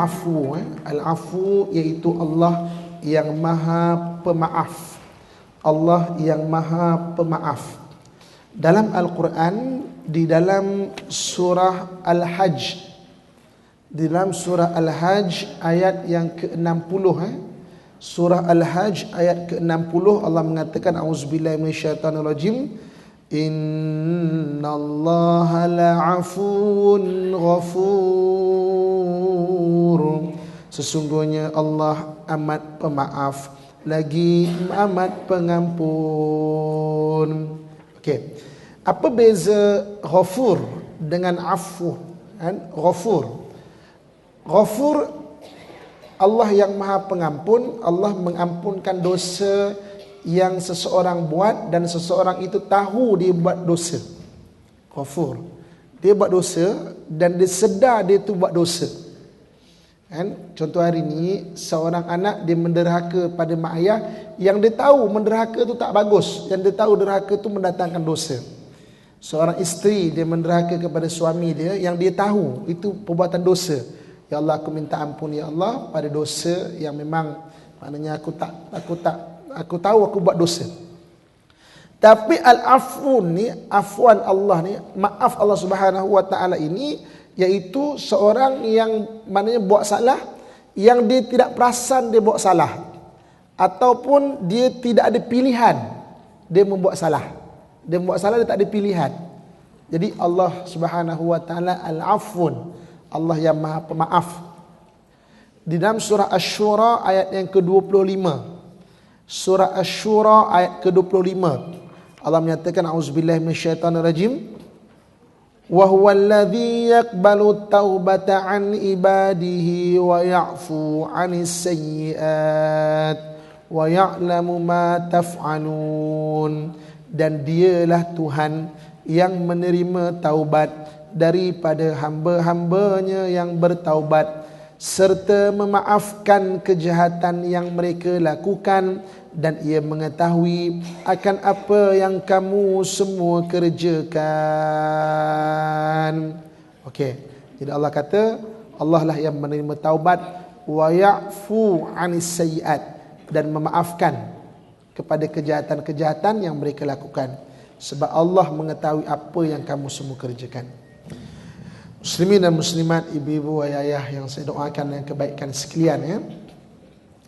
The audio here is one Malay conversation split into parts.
Al-Afu. Al-Afu iaitu Allah yang Maha Pemaaf. Allah yang Maha Pemaaf. Dalam Al-Quran, di dalam surah Al-Hajj, di dalam surah Al-Hajj ayat yang ke-60, surah Al-Hajj ayat ke-60, Allah mengatakan, auzubillahi minasyaitonirrajim, innallaha la'afun ghafur. Sesungguhnya Allah amat pemaaf lagi amat pengampun. Okey. Apa beza ghafur dengan afu? Ghafur. Ghafur, Allah yang Maha Pengampun. Allah mengampunkan dosa yang seseorang buat dan seseorang itu tahu dia buat dosa. Ghafur. Dia buat dosa dan dia sedar dia tu buat dosa. Contoh hari ni, seorang anak dia menderhaka pada mak ayah yang dia tahu menderhaka tu tak bagus, yang dia tahu derhaka tu mendatangkan dosa. Seorang isteri dia menderhaka kepada suami dia yang dia tahu itu perbuatan dosa. Ya Allah, aku minta ampun ya Allah pada dosa yang memang maknanya aku tahu aku buat dosa. Tapi al-afun ni, afwan Allah ni, maaf Allah Subhanahu wa taala ini, iaitu seorang yang maknanya buat salah yang dia tidak perasan dia buat salah, ataupun dia tidak ada pilihan dia membuat salah. Dia membuat salah, dia tak ada pilihan. Jadi Allah Subhanahu wa taala al-afun, Allah yang Maha Pemaaf. Di dalam surah Asy-Syura ayat yang ke-25, surah Asy-Syura ayat ke-25, Allah menyatakan, auzubillahi minasyaitonirrajim, wa huwallazi yaqbalu taubata an ibadihi wa ya'fu 'anis sayyi'at wa ya'lamu ma taf'alun. Dan dialah Tuhan yang menerima taubat daripada hamba-hambanya yang bertaubat, serta memaafkan kejahatan yang mereka lakukan, dan ia mengetahui akan apa yang kamu semua kerjakan. Okey, jadi Allah kata Allah lah yang menerima taubat, wa ya'fu 'anis sayyi'at, dan memaafkan kepada kejahatan-kejahatan yang mereka lakukan, sebab Allah mengetahui apa yang kamu semua kerjakan. Muslimin dan muslimat, ibu-ibu, ayah-ayah yang saya doakan yang kebaikan sekalian, ya.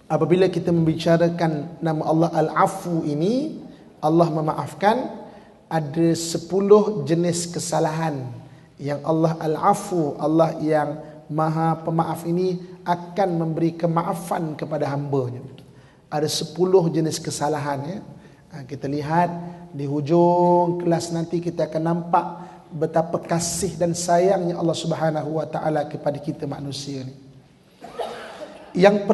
Apabila kita membicarakan nama Allah Al-Afu ini, Allah memaafkan, ada 10 jenis kesalahan yang Allah Al-Afu, Allah yang Maha Pemaaf ini akan memberi kemaafan kepada hamba-Nya. Ada 10 jenis kesalahan, ya. Kita lihat di hujung kelas nanti kita akan nampak betapa kasih dan sayangnya Allah Subhanahu wa taala kepada kita manusia ni. Yang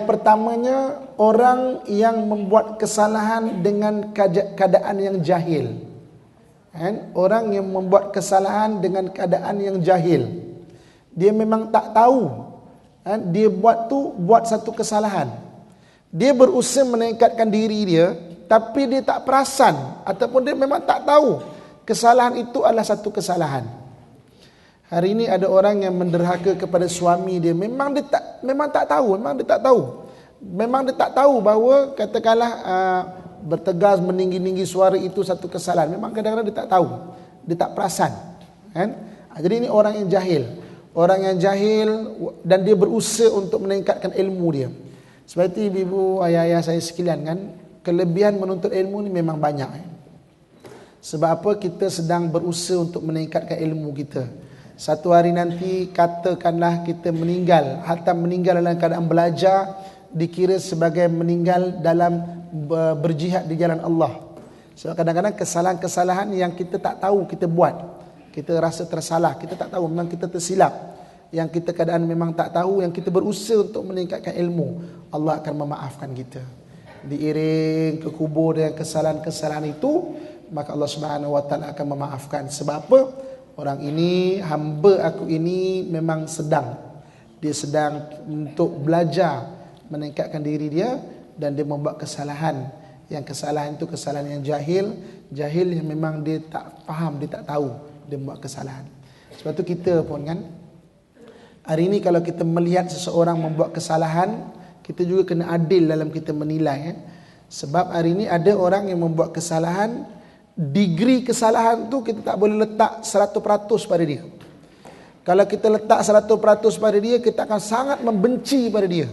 pertamanya orang yang membuat kesalahan dengan keadaan yang jahil. Orang yang membuat kesalahan dengan keadaan yang jahil. Dia memang tak tahu. Dia buat satu kesalahan. Dia berusaha meningkatkan diri dia, tapi dia tak perasan ataupun dia memang tak tahu kesalahan itu adalah satu kesalahan. Hari ini ada orang yang menderhaka kepada suami dia, memang dia tak tahu bahawa katakanlah bertegas meninggi-ninggi suara itu satu kesalahan. Memang kadang-kadang dia tak tahu, dia tak perasan, kan? Jadi ini orang yang jahil dan dia berusaha untuk meningkatkan ilmu dia. Sebab itu ibu-ibu, ayah-ayah saya sekalian, kan, kelebihan menuntut ilmu ni memang banyak. Sebab apa? Kita sedang berusaha untuk meningkatkan ilmu kita. Satu hari nanti katakanlah kita meninggal, hatta meninggal dalam keadaan belajar, dikira sebagai meninggal dalam berjihad di jalan Allah. Sebab kadang-kadang kesalahan-kesalahan yang kita tak tahu kita buat, kita rasa tersalah, kita tak tahu, memang kita tersilap, yang kita keadaan memang tak tahu, yang kita berusaha untuk meningkatkan ilmu, Allah akan memaafkan kita. Diiring ke kubur dengan kesalahan-kesalahan itu, maka Allah Subhanahu wa taala akan memaafkan. Sebab apa? Orang ini, hamba aku ini memang sedang untuk belajar meningkatkan diri dia, dan dia membuat kesalahan. Yang kesalahan itu kesalahan yang jahil yang memang dia tak faham, dia tak tahu dia membuat kesalahan. Sebab tu kita pun, kan, Hari ini kalau kita melihat seseorang membuat kesalahan, kita juga kena adil dalam kita menilai. Sebab hari ini ada orang yang membuat kesalahan, degree kesalahan tu kita tak boleh letak 100% pada dia. Kalau kita letak 100% pada dia, kita akan sangat membenci pada dia.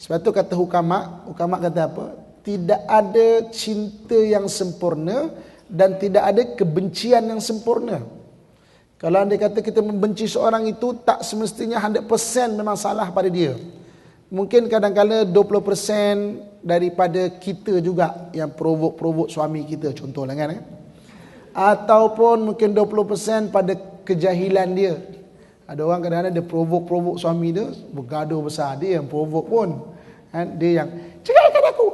Sebab tu kata hukama kata apa? Tidak ada cinta yang sempurna dan tidak ada kebencian yang sempurna. Kalau anda kata kita membenci seorang itu, tak semestinya 100% memang salah pada dia. Mungkin kadang-kadang 20% daripada kita juga yang provok suami kita, contohlah kan. Ataupun mungkin 20% pada kejahilan dia. Ada orang kadang-kadang dia provok suami dia, bergaduh besar, dia yang provok pun. Dia yang ceraikan aku.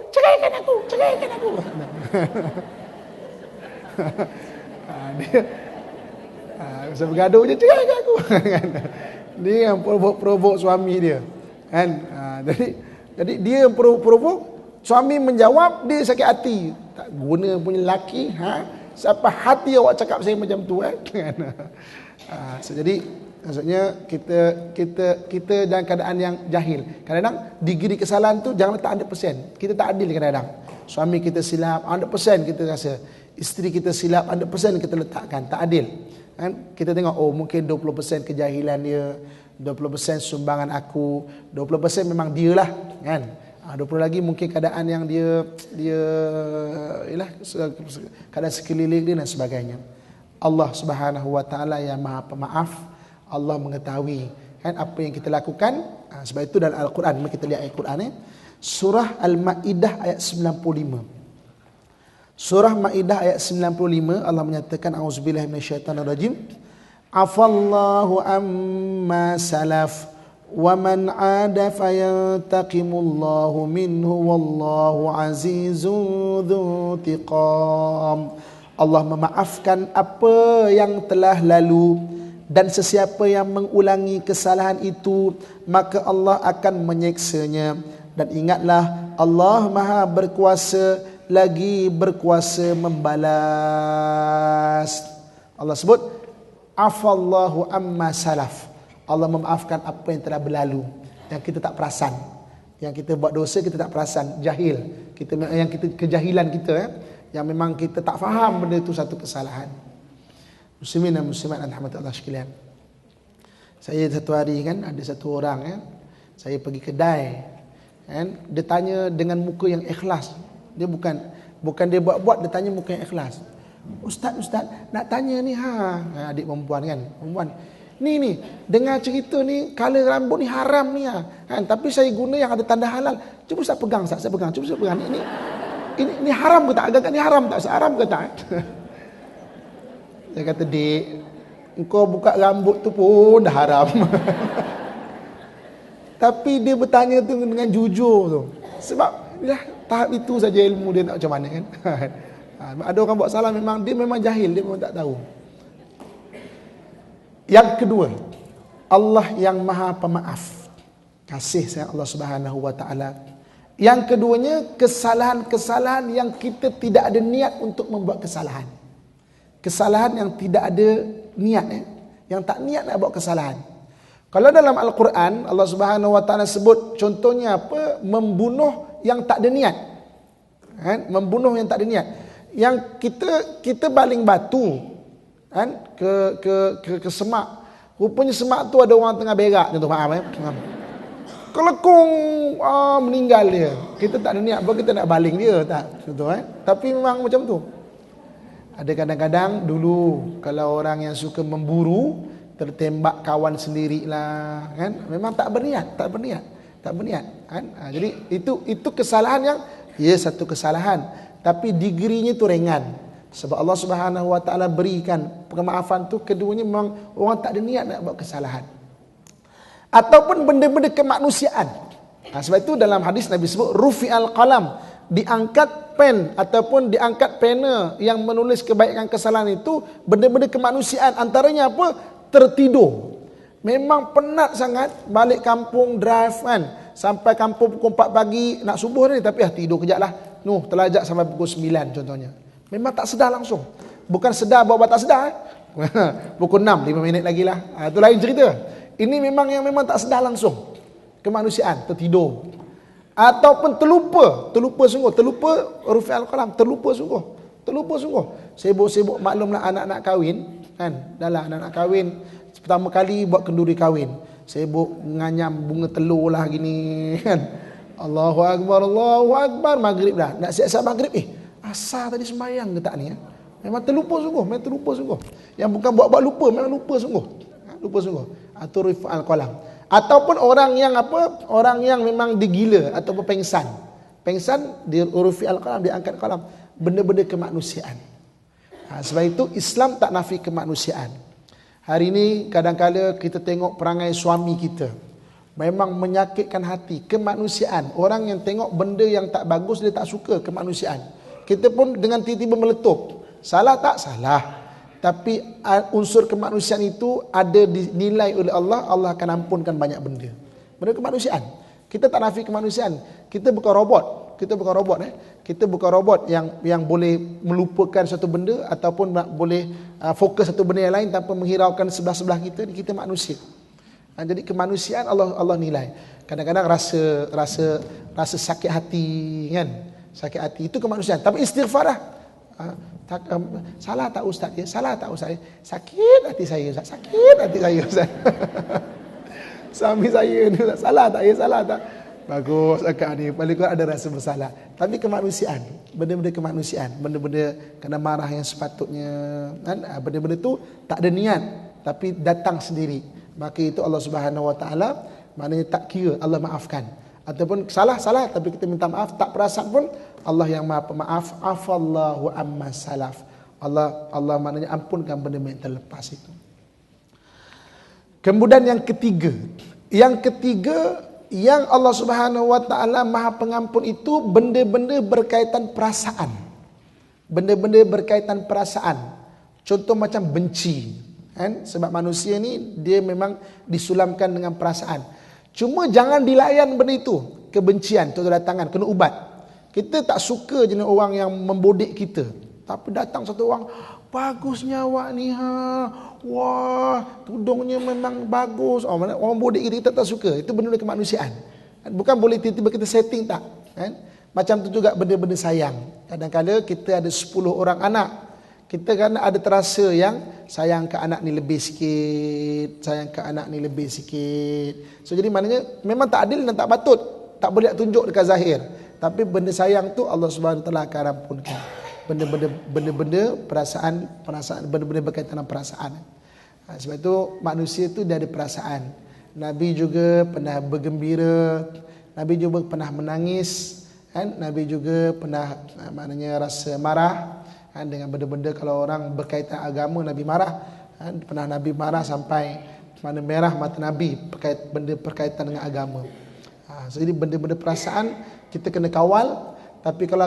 Dia bisa bergaduh je, ceraikan aku. Dia yang provok suami dia. Jadi dia yang provok, suami menjawab, dia sakit hati. Tak guna punya lelaki, siapa hati awak cakap saya macam tu jadi maksudnya kita dalam keadaan yang jahil. Kadang-kadang degree kesalahan tu jangan letak 100%. Kita tak adil kadang-kadang. Suami kita silap 100% kita rasa, isteri kita silap 100% kita letakkan, tak adil. Kita tengok mungkin 20% kejahilan dia, 20% sumbangan aku, 20% memang dia lah kan. 20 lagi mungkin keadaan yang dia ialah keadaan sekeliling dia dan sebagainya. Allah Subhanahu wa taala yang Maha Pemaaf, Allah mengetahui kan apa yang kita lakukan. Sebab itu dalam Al-Quran, mari kita lihat ayat Quran Surah Al-Maidah ayat 95. Surah Maidah ayat 95, Allah menyatakan auzubillahi minasyaitonirrajim. Afallahu amma salaf wa man 'ada fayantaqimullahu minhu wallahu azizun dzuntiqam. Allah memaafkan apa yang telah lalu, dan sesiapa yang mengulangi kesalahan itu maka Allah akan menyeksanya. Dan ingatlah Allah Maha berkuasa lagi berkuasa membalas. Allah sebut afallahu amma salaf. Allah memaafkan apa yang telah berlalu, yang kita tak perasan. Yang kita buat dosa kita tak perasan, jahil. Yang kita kejahilan kita yang memang kita tak faham benda itu satu kesalahan. Muslimin dan muslimat dan rahmat Allah sekalian. Saya satu hari ada satu orang saya pergi kedai dia tanya dengan muka yang ikhlas. Dia bukan dia buat-buat, dia tanya muka yang ikhlas. Ustaz, nak tanya ni adik perempuan perempuan. Ni dengar cerita ni color rambut ni haram ni tapi saya guna yang ada tanda halal. Cuba saya pegang, saya pegang. Cuba saya pegang. Ini haram ke tak? Agak ni haram tak? Haram ke tak? Saya kata, "Dik, engkau buka rambut tu pun dah haram." Tapi dia bertanya tu dengan jujur tu. Sebab tahap itu saja ilmu dia nak macam mana kan. Ada orang buat salah memang dia memang jahil, dia memang tak tahu. Yang kedua, Allah yang Maha Pemaaf. Kasih sayang Allah Subhanahu wa taala. Yang keduanya, kesalahan-kesalahan yang kita tidak ada niat untuk membuat kesalahan. Kesalahan yang tidak ada niat yang tak niat nak buat kesalahan. Kalau dalam Al-Quran Allah Subhanahu wa taala sebut contohnya apa? Membunuh yang tak ada niat. Membunuh yang tak ada niat. Yang kita baling batu ke semak. Rupanya semak tu ada orang tengah berak, contoh faham kelekung meninggal dia. Kita tak ada niat apa, kita nak baling dia tak. Contoh tapi memang macam tu. Ada kadang-kadang dulu kalau orang yang suka memburu tertembak kawan sendirilah memang tak berniat. Jadi itu kesalahan yang satu kesalahan tapi degree-nya tu ringan. Sebab Allah Subhanahu wa taala berikan pemaafan tu keduanya memang orang tak ada niat nak buat kesalahan. Ataupun benda-benda kemanusiaan. Sebab itu dalam hadis Nabi sebut rufi'al qalam, diangkat pen ataupun diangkat pena yang menulis kebaikan kesalahan itu benda-benda kemanusiaan. Antaranya apa? Tertidur. Memang penat sangat balik kampung drive sampai kampung pukul 4 pagi nak subuh ni, tapi tidur kejap lah. Terlajak sampai pukul 9 contohnya. Memang tak sedar langsung. Bukan sedar bawa tak sedar. Pukul 6 5 minit lagi lah. Itu lain cerita. Ini memang tak sedar langsung. Kemanusiaan, tertidur. Ataupun terlupa sungguh, terlupa huruf al-qalam, terlupa sungguh. Sibuk-sibuk maklumlah anak-anak kahwin, kan? Dahlah anak-anak kahwin, pertama kali buat kenduri kahwin. Sibuk nganyam bunga telur lah gini, kan? Allahu Akbar, maghrib dah. Nak siap-siap maghrib, asal tadi sembahyang ke tak ni? Memang terlupa sungguh. Yang bukan buat-buat lupa, memang lupa sungguh. Atau huruf al-qalam. Ataupun orang yang memang digila ataupun pengsan di huruf al-qalam, diangkat qalam, benda-benda kemanusiaan. Sebab itu Islam tak nafi kemanusiaan. Hari ini kadang-kala kita tengok perangai suami kita, memang menyakitkan hati. Kemanusiaan, orang yang tengok benda yang tak bagus, dia tak suka kemanusiaan. Kita pun dengan tiba-tiba meletup. Salah tak? Salah. Tapi unsur kemanusiaan itu ada dinilai oleh Allah, Allah akan ampunkan banyak benda. Benda kemanusiaan. Kita tak nafi kemanusiaan. Kita bukan robot. Kita bukan robot yang boleh melupakan satu benda ataupun boleh fokus satu benda yang lain tanpa menghiraukan sebelah-sebelah kita. Kita manusia. Jadi kemanusiaan Allah nilai. Kadang-kadang rasa sakit hati, kan? Sakit hati itu kemanusiaan. Tapi istighfar lah. Salah tak ustaz ya? Sakit hati saya Ustaz. Suami saya ni Ustaz. Salah tak? Bagus akak ni. Paling kurang ada rasa bersalah. Tapi kemanusiaan, benda-benda kemanusiaan, benda-benda kena marah yang sepatutnya, kan? Benda-benda tu tak ada niat tapi datang sendiri. Maka itu Allah Subhanahu Wa Taala, maknanya tak kira, Allah maafkan. Ataupun salah tapi kita minta maaf, tak perasan pun, Allah yang Maha Pemaaf. Afallahu amma salaf. Allah maknanya ampunkan benda-benda yang terlepas itu. Kemudian yang ketiga yang Allah Subhanahu Wa Taala Maha Pengampun itu benda-benda berkaitan perasaan. Benda-benda berkaitan perasaan. Contoh macam benci, kan? Sebab manusia ni dia memang disulamkan dengan perasaan. Cuma jangan dilayan benda itu. Kebencian, tangan, kena ubat. Kita tak suka jenis orang yang membodek kita. Tapi datang satu orang, bagusnya awak ni, wah, tudungnya memang bagus. Orang bodek kita tak suka. Itu benda kemanusiaan. Bukan boleh tiba-tiba kita setting, tak, kan? Macam tu juga benda-benda sayang. Kadang-kadang kita ada 10 orang anak. Kita kan ada terasa yang sayang ke anak ni lebih sikit, So jadi maknanya memang tak adil dan tak patut, tak boleh tunjuk dekat zahir. Tapi benda sayang tu Allah Subhanahu Wa Taala akan ampunkan. Benda-benda perasaan, benda-benda berkaitan dengan perasaan. Sebab itu manusia tu dia ada perasaan. Nabi juga pernah bergembira, Nabi juga pernah menangis, kan? Nabi juga pernah maknanya rasa marah. Dengan benda-benda kalau orang berkaitan agama, Nabi marah. Pernah Nabi marah sampai mana merah mata Nabi benda berkaitan dengan agama. Jadi benda-benda perasaan kita kena kawal. Tapi kalau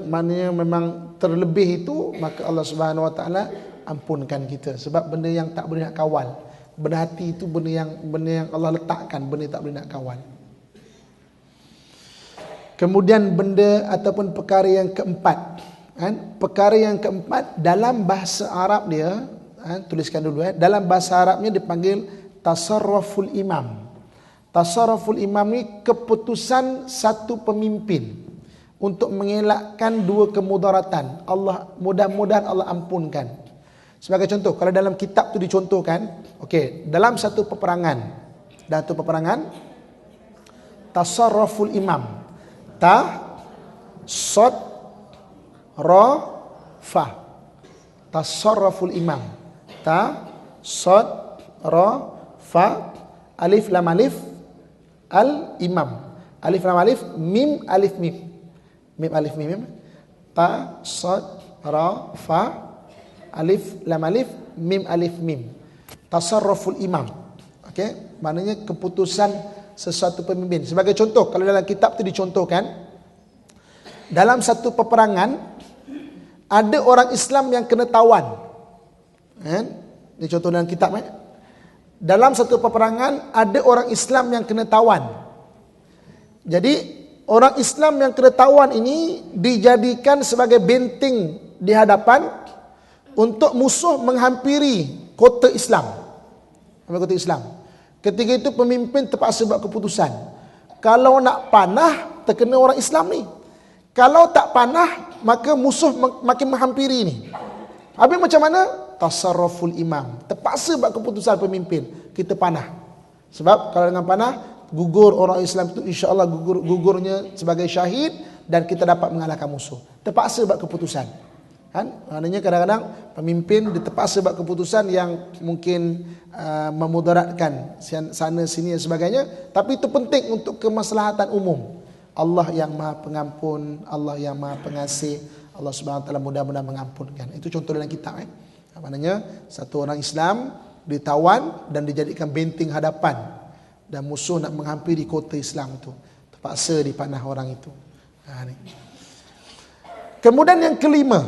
maknanya memang terlebih itu, maka Allah Subhanahu Wa Taala ampunkan kita. Sebab benda yang tak boleh nak kawal. Benda hati itu benda yang Allah letakkan, benda yang tak boleh nak kawal. Kemudian benda ataupun perkara yang keempat, perkara yang keempat dalam bahasa Arab dia, tuliskan dulu, dalam bahasa Arabnya dipanggil tasarruful imam. Tasarruful imam ni keputusan satu pemimpin untuk mengelakkan dua kemudaratan. Mudah-mudahan Allah ampunkan. Sebagai contoh, kalau dalam kitab tu dicontohkan, dalam satu peperangan, tasarruful imam, fa, tasarruful imam, fa, alif lam alif, al imam, alif lam alif, mim alif mim, alif mim, fa, alif lam alif, mim alif mim, tasarruful imam. Maknanya keputusan sesuatu pemimpin. Sebagai contoh, kalau dalam kitab itu dicontohkan, dalam satu peperangan ada orang Islam yang kena tawan. Ini contoh dalam kitab. Dalam satu peperangan ada orang Islam yang kena tawan. Jadi orang Islam yang kena tawan ini dijadikan sebagai benteng di hadapan untuk musuh menghampiri kota Islam. Ketika itu pemimpin terpaksa buat keputusan. Kalau nak panah, terkena orang Islam ni. Kalau tak panah, maka musuh makin menghampiri ni. Habis macam mana? Tasarruful imam. Terpaksa buat keputusan pemimpin. Kita panah. Sebab kalau dengan panah, gugur orang Islam itu, insya-Allah gugurnya sebagai syahid dan kita dapat mengalahkan musuh. Terpaksa buat keputusan. Kan? Maknanya kadang-kadang pemimpin terpaksa buat keputusan yang mungkin memudaratkan sana sini dan sebagainya, tapi itu penting untuk kemaslahatan umum. Allah yang Maha Pengampun, Allah yang Maha Pengasih, Allah Subhanahu Wa Taala mudah-mudahan mengampunkan. Itu contoh dalam kitab. Maknanya satu orang Islam ditawan dan dijadikan benteng hadapan, dan musuh nak menghampiri kota Islam itu, terpaksa dipanah orang itu. Kemudian yang kelima,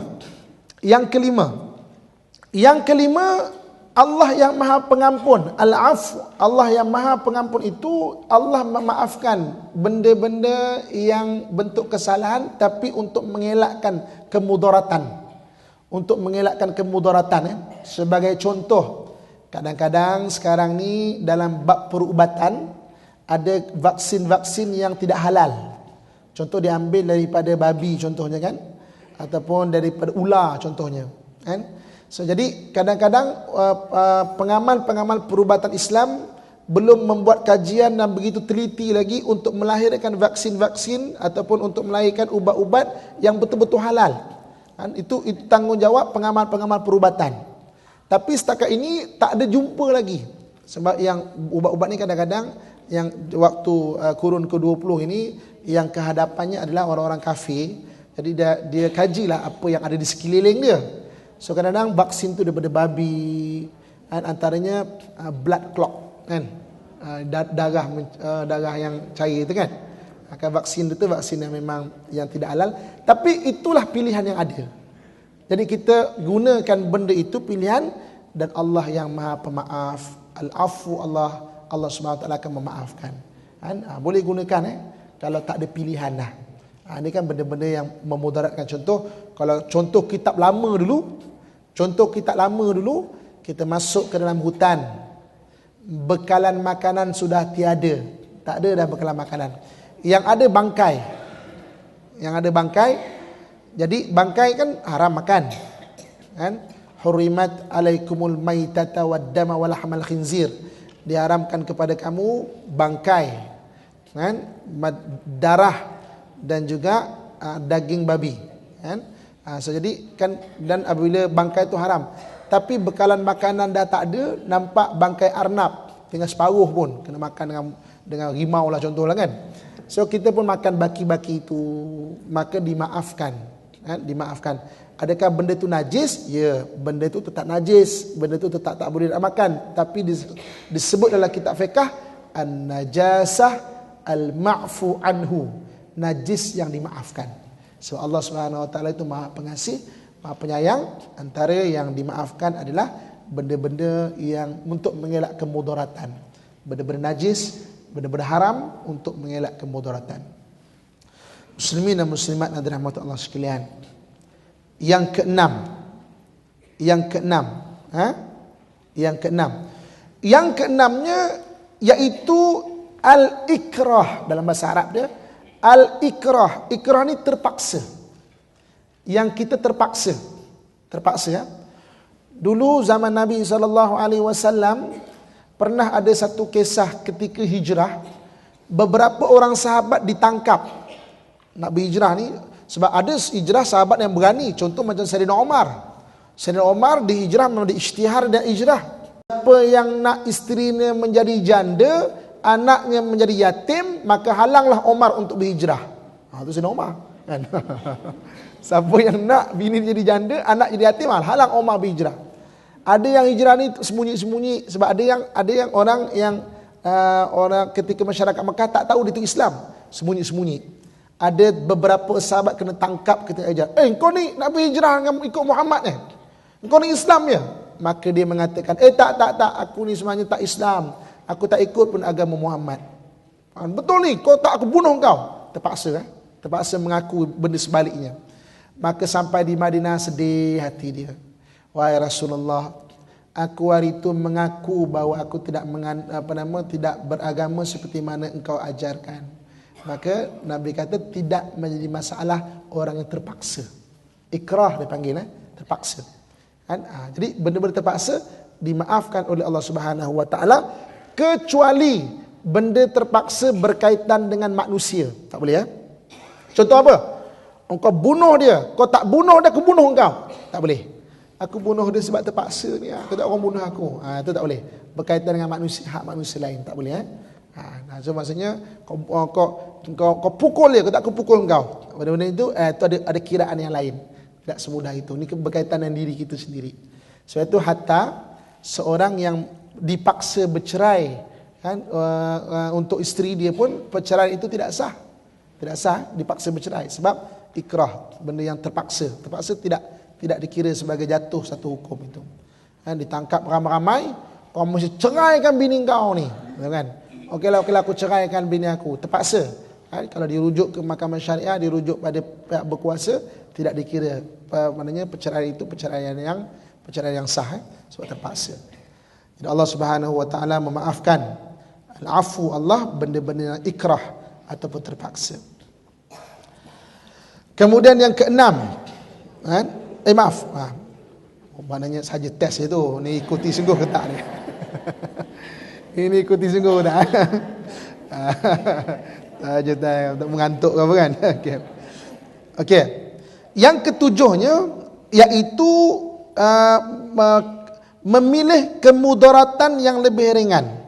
Allah yang Maha Pengampun, Al-Afu. Allah yang Maha Pengampun itu, Allah memaafkan benda-benda yang bentuk kesalahan, tapi untuk mengelakkan kemudaratan. Untuk mengelakkan kemudaratan. Sebagai contoh, kadang-kadang sekarang ni dalam bab perubatan, ada vaksin-vaksin yang tidak halal. Contoh diambil daripada babi contohnya kan, ataupun daripada ular contohnya kan. So, jadi kadang-kadang pengamal-pengamal perubatan Islam belum membuat kajian dan begitu teliti lagi untuk melahirkan vaksin-vaksin ataupun untuk melahirkan ubat-ubat yang betul-betul halal. Kan? Itu tanggungjawab pengamal-pengamal perubatan. Tapi setakat ini tak ada jumpa lagi. Sebab yang ubat-ubat ni kadang-kadang yang waktu kurun ke-20 ini yang kehadapannya adalah orang-orang kafir. Jadi dia kajilah apa yang ada di sekeliling dia. So kadang-kadang vaksin tu daripada babi, kan, antaranya blood clot kan, darah yang cair tu kan. Akan vaksin itu vaksin yang memang yang tidak halal, tapi itulah pilihan yang ada. Jadi kita gunakan benda itu pilihan, dan Allah yang Maha Pemaaf, Al-Afu, Allah Subhanahu Wa Taala akan memaafkan. Kan? Boleh gunakan kalau tak ada pilihan lah. Ini kan benda-benda yang memudaratkan. Kalau contoh kitab lama dulu, kita masuk ke dalam hutan, bekalan makanan sudah tiada, tak ada dah bekalan makanan. Yang ada bangkai, jadi bangkai kan haram makan, kan? Hurimat alaikumul maitata waddama walahmal khinzir, diharamkan kepada kamu bangkai, kan? Darah dan juga daging babi, kan? So jadi kan, dan apabila bangkai itu haram, tapi bekalan makanan dah tak ada, nampak bangkai arnab tinggal separuh pun kena makan dengan rimau lah contohlah kan. So kita pun makan baki-baki itu, maka dimaafkan, kan? Dimaafkan. Adakah benda itu najis? Ya, benda itu tetap najis, benda itu tetap tak boleh nak makan, tapi disebut dalam kitab fiqh an-najasah al-ma'fu anhu, najis yang dimaafkan. So Allah Subhanahu Wa Taala itu Maha Pengasih, Maha Penyayang. Antara yang dimaafkan adalah benda-benda yang untuk mengelak kemudaratan, benda-benda najis, benda-benda haram untuk mengelak kemudaratan. Muslimin dan muslimat yang dirahmati Allah sekalian. Yang keenamnya yaitu al-ikrah. Dalam bahasa Arab dia al-ikrah. Ikrah ni terpaksa. Yang kita terpaksa ya. Dulu zaman Nabi SAW pernah ada satu kisah ketika hijrah, beberapa orang sahabat ditangkap nak berhijrah ni. Sebab ada hijrah sahabat yang berani. Contoh macam Sayyidina Umar. Sayyidina Umar dihijrah memang diisytihar dan hijrah. Siapa yang nak isterinya menjadi janda, anaknya menjadi yatim, maka halanglah Umar untuk berhijrah. Itu Sayyidina Umar kan? Siapa yang nak bini jadi janda, anak jadi yatim, halang Umar berhijrah. Ada yang hijrah ni sembunyi-sembunyi. Sebab ada yang orang ketika masyarakat Mekah tak tahu dia itu Islam, sembunyi-sembunyi. Ada beberapa sahabat kena tangkap ketika hijrah. Kau ni nak berhijrah dengan ikut Muhammad ni? Kau ni Islam ya? Maka dia mengatakan, tak, aku ni sebenarnya tak Islam. Aku tak ikut pun agama Muhammad. Betul ni, kau tak, aku bunuh kau. Terpaksa mengaku benda sebaliknya. Maka sampai di Madinah sedih hati dia. Wahai Rasulullah, aku hari itu mengaku bahawa aku tidak tidak beragama seperti mana engkau ajarkan. Maka Nabi kata tidak menjadi masalah orang yang terpaksa. Ikrah dia panggil, terpaksa. Kan? Jadi benda-benda terpaksa dimaafkan oleh Allah Subhanahu Wa Taala, kecuali benda terpaksa berkaitan dengan manusia. Tak boleh ya. Contoh apa? Engkau bunuh dia, kau tak bunuh dia, aku bunuh engkau. Tak boleh. Aku bunuh dia sebab terpaksa ni. Aku tak orang bunuh aku. Itu tak boleh. Berkaitan dengan manusia, hak manusia lain tak boleh. So maksudnya kau pukul dia, aku tak aku pukul engkau. Benda-benda itu ada kiraan yang lain. Tak semudah itu. Ini berkaitan dengan diri kita sendiri. Sebab itu hatta seorang yang dipaksa bercerai kan, untuk isteri dia pun perceraian itu tidak sah. Tidak sah dipaksa bercerai sebab ikrah, benda yang terpaksa. Terpaksa tidak dikira sebagai jatuh satu hukum itu. Kan, ditangkap ramai-ramai, kau mesti ceraikan bini kau ni, kan? Okeylah aku ceraikan bini aku, terpaksa. Kan, kalau dirujuk ke mahkamah syariah, dirujuk pada pihak berkuasa, tidak dikira maknanya perceraian itu perceraian yang sah, sebab terpaksa. Jadi Allah Subhanahu Wa Taala memaafkan. Al-afu Allah benda-benda yang ikrah ataupun terpaksa. Kemudian yang keenam, kan? Maaf. Maknanya saja test itu. Ni ikuti sungguh ke tak ni? Ini ikuti sungguh tak? Saja test untuk mengantuk ke apa kan? Okey. Yang ketujuhnya iaitu memilih kemudaratan yang lebih ringan.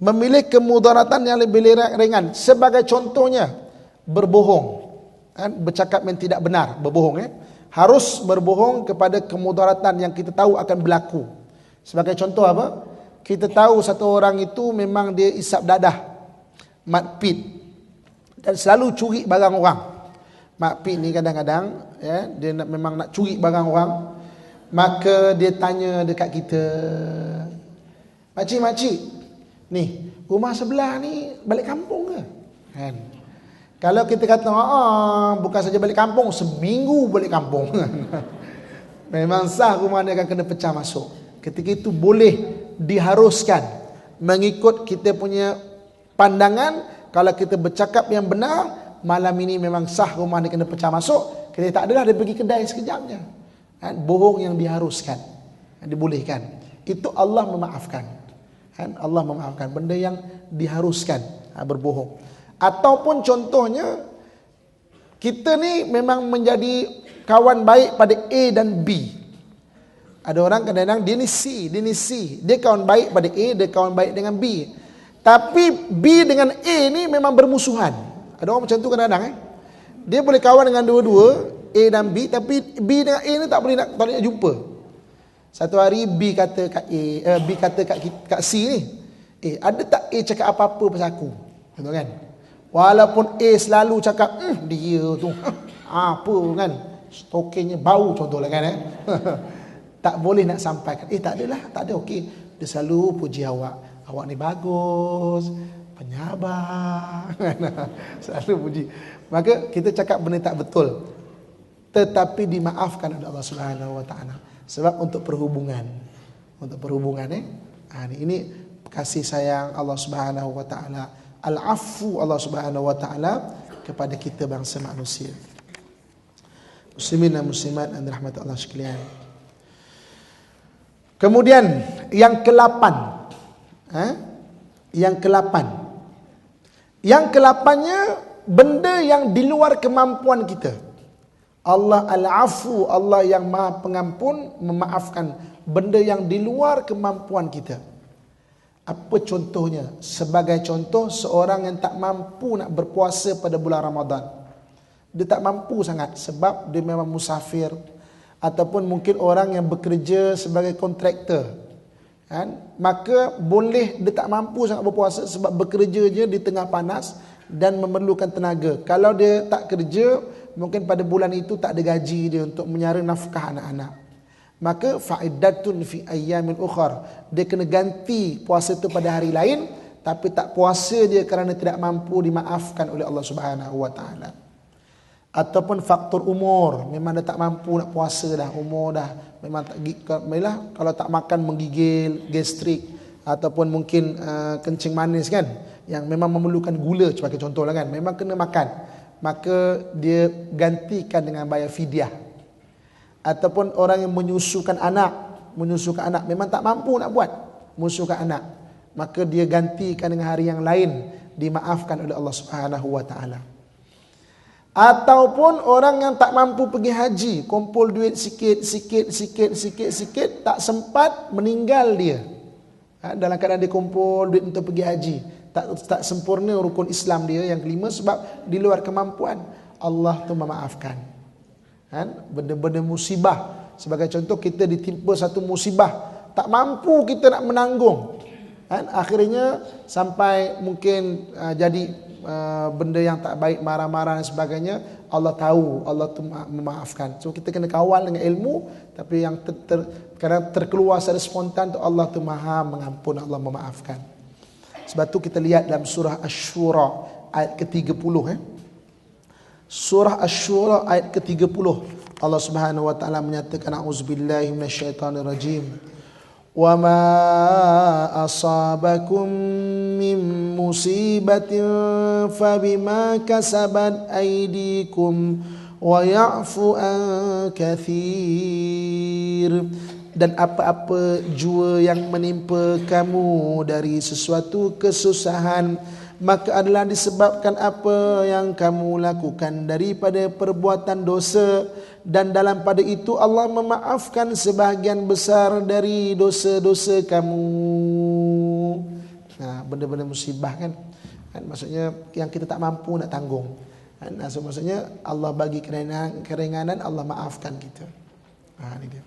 Memilih kemudaratan yang lebih ringan. Sebagai contohnya, berbohong. Kan? Bercakap yang tidak benar, berbohong. Harus berbohong kepada kemudaratan yang kita tahu akan berlaku. Sebagai contoh apa? Kita tahu satu orang itu memang dia isap dadah, matpit, dan selalu curi barang orang. Matpit ni kadang-kadang dia memang nak curi barang orang. Maka dia tanya dekat kita, makcik, ni rumah sebelah ni balik kampung ke? Kan? Kalau kita kata bukan saja balik kampung, seminggu balik kampung, memang sah rumah ni akan kena pecah masuk. Ketika itu boleh diharuskan mengikut kita punya pandangan. Kalau kita bercakap yang benar, malam ini memang sah rumah ni kena pecah masuk. Kita tak adalah dia pergi kedai sekejapnya. Kan? Bohong yang diharuskan, dibolehkan. Itu Allah memaafkan. Kan? Allah memaafkan benda yang diharuskan, berbohong. Ataupun contohnya, kita ni memang menjadi kawan baik pada A dan B. Ada orang kadang-kadang dia ni C. Dia kawan baik pada A, dia kawan baik dengan B. Tapi B dengan A ni memang bermusuhan. Ada orang macam tu kadang-kadang. Dia boleh kawan dengan dua-dua, A dan B, tapi B dengan A ni tak boleh nak jumpa. Satu hari B kata kat A, B kata kat C ni, ada tak A cakap apa-apa pasal aku? Betul kan? Walaupun A selalu cakap dia tu apa kan, stokingnya bau contohlah kan, tak boleh nak sampaikan, tak adalah, tak ada, okey. Dia selalu puji awak ni bagus, penyabar, selalu puji. Maka kita cakap benda tak betul, tetapi dimaafkan oleh Allah Subhanahu Wa Taala. Sebab untuk perhubungan, ini kasih sayang Allah Subhanahu Wa Taala, al-afu Allah Subhanahu Wa Taala kepada kita bangsa manusia. Muslimin dan muslimat yang dirahmati Allah sekalian. Kemudian yang ke-8, yang ke-8-nya benda yang di luar kemampuan kita. Allah al-afu, Allah yang maha pengampun, memaafkan benda yang di luar kemampuan kita. Apa contohnya? Sebagai contoh, seorang yang tak mampu nak berpuasa pada bulan Ramadan. Dia tak mampu sangat sebab dia memang musafir, ataupun mungkin orang yang bekerja sebagai kontraktor, kan? Maka boleh dia tak mampu sangat berpuasa sebab bekerja je di tengah panas dan memerlukan tenaga. Kalau dia tak kerja, mungkin pada bulan itu tak ada gaji dia untuk menyara nafkah anak-anak. Maka fa'iddatun fi ayyamin ukhar, dia kena ganti puasa itu pada hari lain, tapi tak puasa dia kerana tidak mampu, dimaafkan oleh Allah Subhanahu Wa Taala. Ataupun faktor umur, memang dia tak mampu nak puasa dah, umur dah memang kalau tak makan menggigil, gastrik, ataupun mungkin kencing manis kan, yang memang memerlukan gula sebagai contoh lah kan, memang kena makan, maka dia gantikan dengan bayar fidyah. Ataupun orang yang menyusukan anak memang tak mampu nak buat menyusukan anak, maka dia gantikan dengan hari yang lain, dimaafkan oleh Allah Subhanahu wa taala. Ataupun orang yang tak mampu pergi haji, kumpul duit sikit, tak sempat, meninggal dia. Dalam keadaan dia kumpul duit untuk pergi haji, tak sempurna rukun Islam dia yang kelima sebab di luar kemampuan, Allah tu memaafkan. Benda-benda musibah, sebagai contoh kita ditimpa satu musibah, tak mampu kita nak menanggung, akhirnya sampai mungkin jadi benda yang tak baik, marah-marah dan sebagainya. Allah tahu, Allah tu memaafkan. So kita kena kawal dengan ilmu, tapi yang kadang terkeluar secara spontan tu, Allah tu maha mengampun, Allah memaafkan. Sebab tu kita lihat dalam surah Asy-Syura ayat ke-30 Surah Asy-Syura ayat ke-30, Allah Subhanahu wa taala menyatakan, a'udzubillahi minasyaitonirrajim. Wa ma asabakum min musibatin fabima kasabat aydikum wa ya'fu an katsir. Dan apa-apa jua yang menimpa kamu dari sesuatu kesusahan, maka adalah disebabkan apa yang kamu lakukan daripada perbuatan dosa, dan dalam pada itu Allah memaafkan sebahagian besar dari dosa-dosa kamu. Nah, benda-benda musibah kan, maksudnya yang kita tak mampu nak tanggung. Maksudnya Allah bagi keringanan, Allah maafkan kita. Ini dia.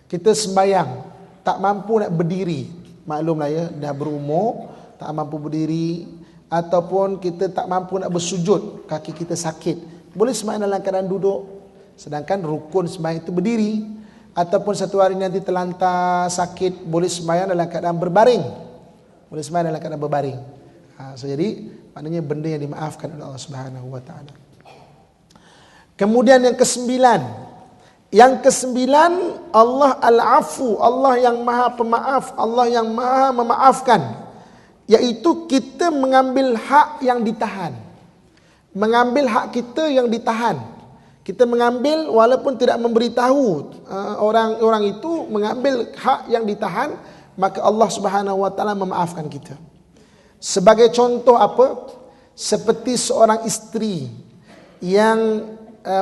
Kita sembahyang tak mampu nak berdiri, maklumlah ya, dah berumur tak mampu berdiri, ataupun kita tak mampu nak bersujud, kaki kita sakit, boleh sembahyang dalam keadaan duduk. Sedangkan rukun sembahyang itu berdiri. Ataupun satu hari nanti terlantar sakit, boleh sembahyang dalam keadaan berbaring. Boleh sembahyang dalam keadaan berbaring. Jadi maknanya benda yang dimaafkan oleh Allah Subhanahu wa taala. Kemudian yang kesembilan, Allah Al-Afu, Allah yang Maha Pemaaf, Allah yang Maha Memaafkan, yaitu kita mengambil hak yang ditahan. Mengambil hak kita yang ditahan. Kita mengambil walaupun tidak memberitahu orang itu, mengambil hak yang ditahan, maka Allah Subhanahu wa taala memaafkan kita. Sebagai contoh apa? Seperti seorang isteri yang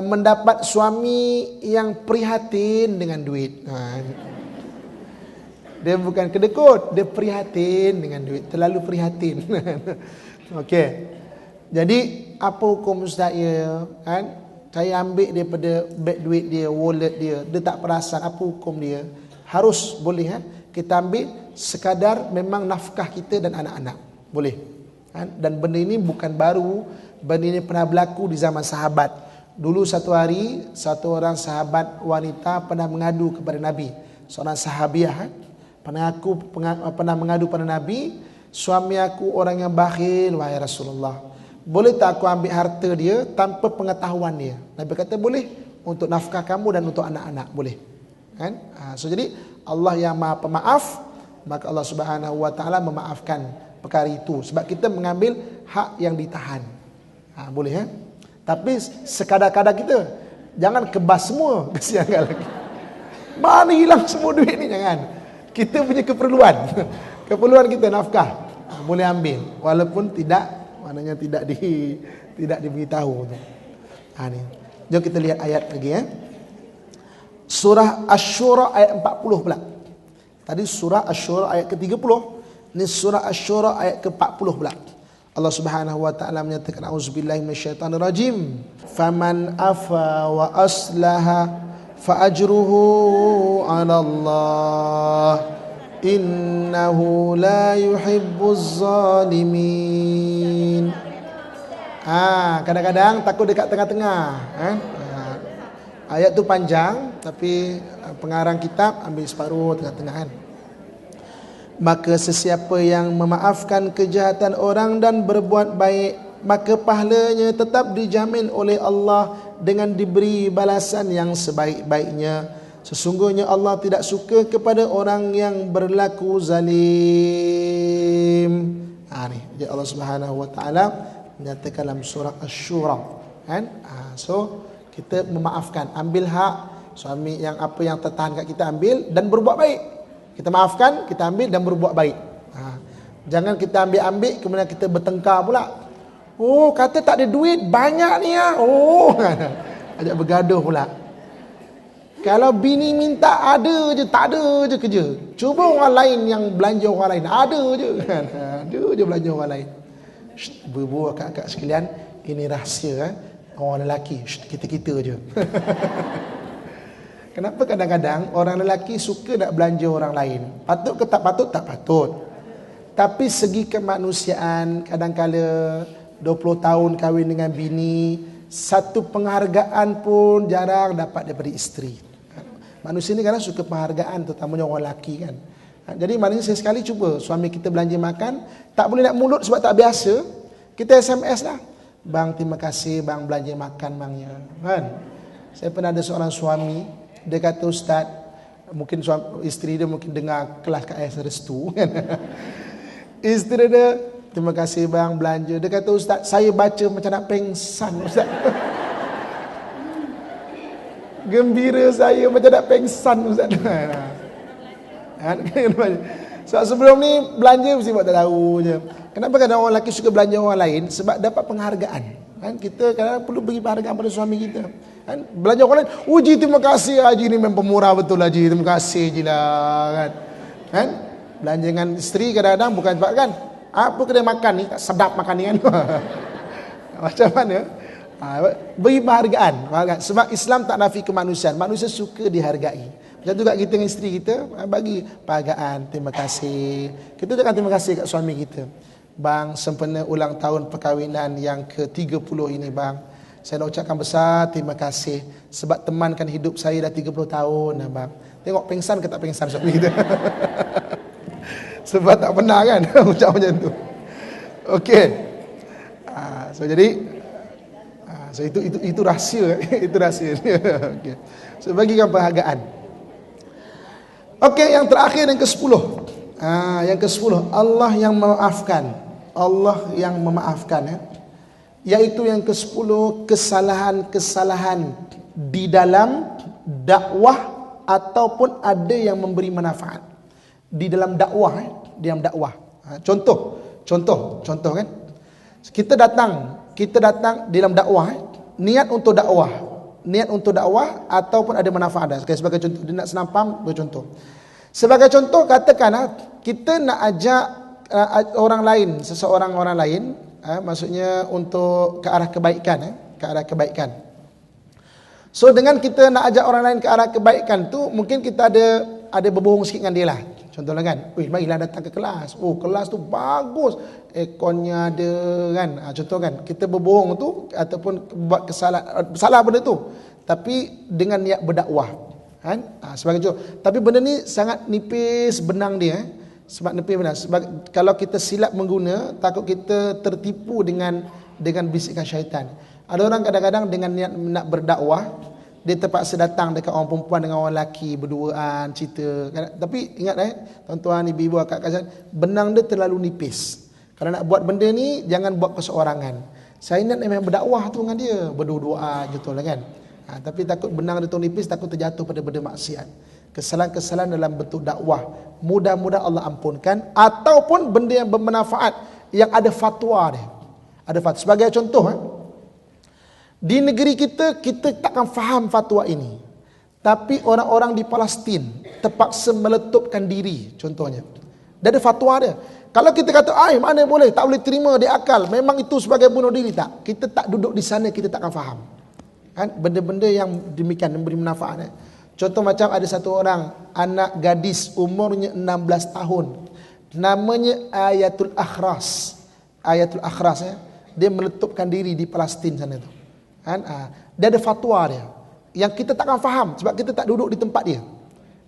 mendapat suami yang prihatin dengan duit. Dia bukan kedekut, dia prihatin dengan duit, terlalu prihatin. Okey. Jadi apa hukum ustaz ya? Saya ambil daripada beg duit dia, wallet dia tak perasan, apa hukum dia? Harus boleh kita ambil sekadar memang nafkah kita dan anak-anak. Boleh. Dan benda ini bukan baru, benda ini pernah berlaku di zaman sahabat. Dulu satu hari, satu orang sahabat wanita pernah mengadu kepada Nabi. Seorang sahabiah pernah mengadu pada Nabi, suami aku orang yang bakhil, wahai Rasulullah. Boleh tak aku ambil harta dia tanpa pengetahuan dia? Nabi kata boleh, untuk nafkah kamu dan untuk anak-anak, boleh. So jadi Allah yang Maha Pemaaf, maka Allah Subhanahu wa taala memaafkan perkara itu sebab kita mengambil hak yang ditahan. Boleh Tapi sekadar-kadar kita jangan kebas semua, kesian lagi. Mana hilang semua duit ni, jangan. Kita punya keperluan kita nafkah, boleh ambil walaupun maknanya tidak diberitahu. Ni. Jom kita lihat ayat lagi Surah Asy-Syura ayat 40 pula. Tadi surah Asy-Syura ayat ke-30, ni surah Asy-Syura ayat ke-40 pula. Allah Subhanahu wa taala menyatakan, auzubillahi minasyaitonirrajim, faman afa wa aslaha fa ajruhu 'ala Allah innahu la yuhibbuz zalimin. Kadang-kadang takut dekat tengah-tengah. Ayat tu panjang, tapi pengarang kitab ambil separuh tengah-tengah. Maka sesiapa yang memaafkan kejahatan orang dan berbuat baik, maka pahalanya tetap dijamin oleh Allah dengan diberi balasan yang sebaik-baiknya. Sesungguhnya Allah tidak suka kepada orang yang berlaku zalim. Ni jadi Allah Subhanahu wa taala menyatakan dalam surah Asy-Syura kan. So kita memaafkan, ambil hak suami yang apa yang tertahan kat kita, ambil dan berbuat baik. Kita maafkan, kita ambil dan berbuat baik. Jangan kita ambil kemudian kita bertengkar pula. Oh, kata tak ada duit, banyak ni ya. Oh, ajak bergaduh pula. Kalau bini minta ada je, tak ada je kerja. Cuba orang lain yang belanja orang lain, ada je kan. Ada je belanja orang lain. Berbual akak-akak sekalian, ini rahsia orang lelaki. Kita-kita je. Kenapa kadang-kadang orang lelaki suka nak belanja orang lain? Patut ke tak patut? Tak patut. Tapi segi kemanusiaan, kadang-kala 20 tahun kahwin dengan bini, satu penghargaan pun jarang dapat daripada isteri. Manusia ni kadang suka penghargaan, terutamanya orang lelaki kan. Jadi maknanya sekali cuba suami kita belanja makan, tak boleh nak mulut sebab tak biasa, kita SMS lah. Bang, terima kasih bang belanja makan bangnya. Kan? Saya pernah ada seorang suami, dia kata, Ustaz, mungkin isteri dia mungkin dengar kelas kat Ayah Restu kan. Isteri dia, terima kasih bang belanja. Dia kata, Ustaz, saya baca macam nak pengsan Ustaz. Gembira saya macam nak pengsan Ustaz. Sebab sebelum ni belanja mesti buat tak tahu je. Kenapa kadang orang lelaki suka belanja orang lain? Sebab dapat penghargaan. Kan kita kadang perlu bagi penghargaan pada suami kita. Kan belanja orang lain, uji terima kasih Haji ni memang pemurah betul Haji, terima kasih je lah kan. Belanja dengan isteri kadang-kadang bukan sebab kan apa kedai makan ni tak sedap makan ni kan. Macam mana? Beri penghargaan. Sebab Islam tak nafi kemanusiaan. Manusia suka dihargai. Macam tu kat kita dengan isteri kita, bagi penghargaan, terima kasih. Kita ucapkan terima kasih kat suami kita. Bang, sempena ulang tahun perkahwinan yang ke-30 ini bang, saya nak ucapkan besar terima kasih sebab temankan hidup saya dah 30 tahun bang. Tengok pengsan ke tak pengsan suami kita. Sebab tak pernah kan ucap macam tu. Okey. So jadi so itu rahsia. Itu rahsia. Okey. So bagikan penghargaan. Okey, yang terakhir yang ke-10. Yang ke-10, Allah yang memaafkan. Allah yang memaafkan Yaitu yang ke-10, kesalahan-kesalahan di dalam dakwah ataupun ada yang memberi manfaat. Di dalam dakwah di dalam dakwah. Contoh kan. Kita datang di dalam dakwah, niat untuk dakwah ataupun ada manfaat. Sebagai contoh, dia nak senang faham, bercontoh. Sebagai contoh, katakanlah kita nak ajak seseorang orang lain, maksudnya untuk ke arah kebaikan, So dengan kita nak ajak orang lain ke arah kebaikan tu, mungkin kita ada berbohong sikit dengan dia lah. Contohnya kan, marilah datang ke kelas. Oh, kelas tu bagus, airconnya ada kan. Contoh kan, kita berbohong tu ataupun buat salah benda tu, tapi dengan niat berdakwah kan. Sebagai contoh, tapi benda ni sangat nipis benang dia. Sebab kalau kita silap mengguna, takut kita tertipu dengan bisikan syaitan. Ada orang kadang-kadang dengan niat nak berdakwah, dia terpaksa datang dekat orang perempuan dengan orang lelaki berduaan cerita. Tapi ingat tuan-tuan, ibu-ibu, akak-akak, benang dia terlalu nipis. Kalau nak buat benda ni, jangan buat keseorangan. Saya nak memang berdakwah tu dengan dia, berdua-dua gitu lah kan. Tapi takut benang dia terlalu nipis, takut terjatuh pada benda maksiat. Kesalahan-kesalahan dalam bentuk dakwah, mudah-mudahan Allah ampunkan. Ataupun benda yang bermanfaat, yang ada fatwa dia. Ada fatwa. Sebagai contoh, di negeri kita takkan faham fatwa ini. Tapi orang-orang di Palestin terpaksa meletupkan diri, contohnya. Dia ada fatwa dia. Kalau kita kata, mana boleh, tak boleh terima, dia akal, memang itu sebagai bunuh diri, tak. Kita tak duduk di sana, kita takkan faham. Kan? Benda-benda yang demikian, memberi manfaat. Contoh macam ada satu orang, anak gadis umurnya 16 tahun. Namanya Ayatul Akhras. Dia meletupkan diri di Palestin sana tu. Kan? Dia ada fatwa dia yang kita takkan faham sebab kita tak duduk di tempat dia.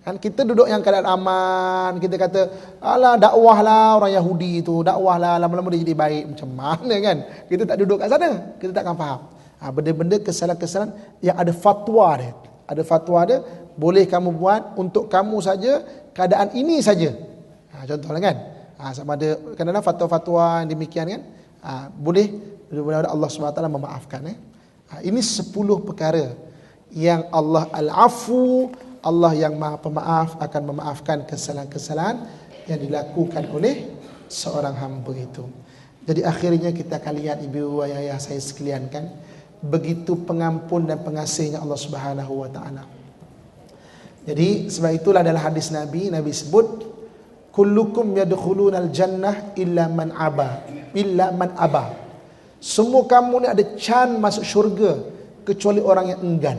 Kan? Kita duduk yang keadaan aman, kita kata, alah dakwahlah orang Yahudi tu, dakwahlah lama-lama dia jadi baik. Macam mana kan? Kita tak duduk kat sana, kita takkan faham. Benda-benda kesalahan-kesalahan yang ada fatwa dia. Ada fatwa dia, boleh kamu buat untuk kamu saja, keadaan ini saja. Contohnya kan, sama ada kadang-kadang fatwa-fatwa yang demikian kan, boleh Allah SWT memaafkan. Ini 10 perkara yang Allah Al-Afu, Allah yang Maha Pemaaf akan memaafkan kesalahan-kesalahan yang dilakukan oleh seorang hamba itu. Jadi akhirnya kita akan lihat ibu ayah saya sekalian kan, begitu pengampun dan pengasihnya Allah Subhanahu wa taala. Jadi sebab itulah dalam hadis Nabi sebut kullukum yadkhulunal jannah illa man aba. Semua kamu ni ada can masuk syurga kecuali orang yang enggan.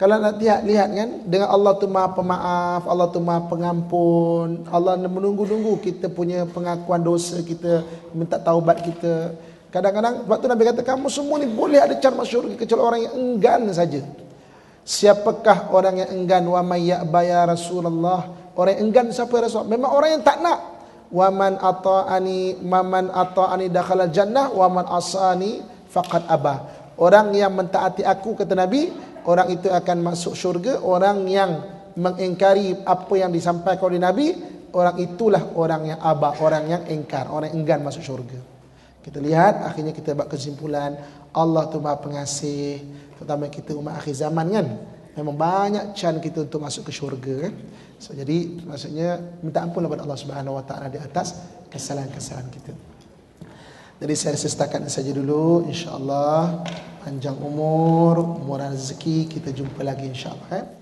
Kalau nak lihat kan, dengan Allah tu Maha Pemaaf, Allah tu Maha Pengampun, Allah menunggu-nunggu kita punya pengakuan dosa kita, minta taubat kita. Kadang-kadang waktu Nabi kata kamu semua ni boleh ada can masuk syurga kecuali orang yang enggan saja. Siapakah orang yang enggan? Wa may ya'ba ya Rasulullah. Orang yang enggan siapa ya Rasul? Memang orang yang tak nak. Wa man ata'ani dakhala jannah wa man asani faqad aba. Orang yang mentaati aku, kata Nabi, orang itu akan masuk syurga. Orang yang mengingkari apa yang disampaikan oleh Nabi, orang itulah orang yang aba, orang yang ingkar, orang yang enggan masuk syurga. Kita lihat akhirnya kita buat kesimpulan, Allah tu Maha Pengasih, terutama kita umat akhir zaman kan. Memang banyak can kita untuk masuk ke syurga kan. So, jadi maksudnya minta ampun kepada Allah Subhanahu wa taala di atas kesalahan-kesalahan kita. Jadi saya rasa setakat saja dulu, insya-Allah panjang umur, murah rezeki, kita jumpa lagi insya-Allah.